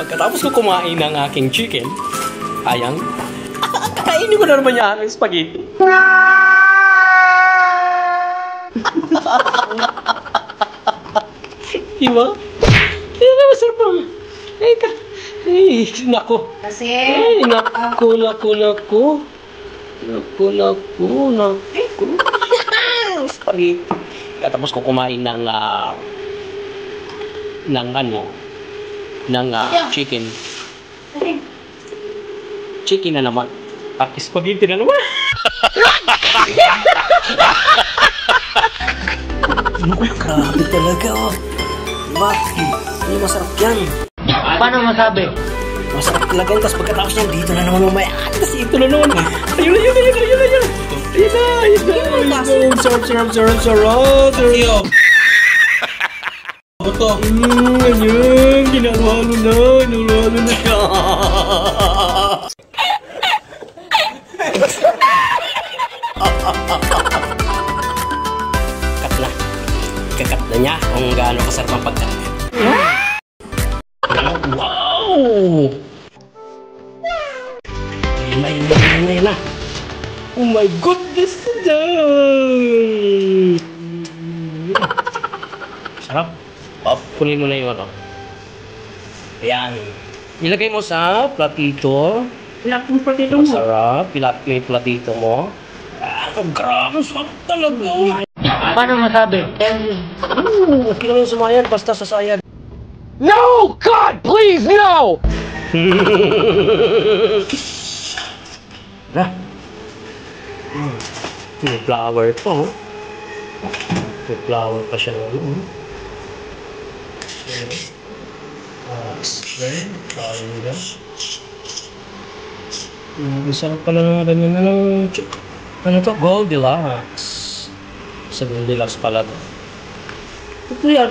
pagkatapos ko kumain ng aking chicken, ayang, kainin ko na naman yung aking spaghetti. Diba? Diba, masarap ang... Ay, nako. Kasi... Ay, nako. Spaghetti. Katapos ko kumain ng chicken. Chicken na naman. At spaghetti na naman. Grabe talaga, oh. Diba? Hindi masarap yan. Paano masabi? Masarap talaga yan. Tapos pagkatapos yan, dito na naman mamaya. Tapos ito na naman. Ayun na. Sarap. Ito. Ganyan. Ginalo na siya. Kakat na niya kung gaano kasarap ang pagkain. Wow! May na. Oh my goodness! Sarap. Punin mo na yung ano. Ayan. Ilagay mo sa platito. Ilak yung platito mo. Masarap. Ilak yung platito mo. Grabe, sarap talaga. Paano masabi? Hindi naman sumayad, basta sasayad. No! God, please, no! May flower pa, oh. May flower pa siya. Sarap pala na ng ano to? Goldilocks. Sa Goldilocks pala to. Ito yan,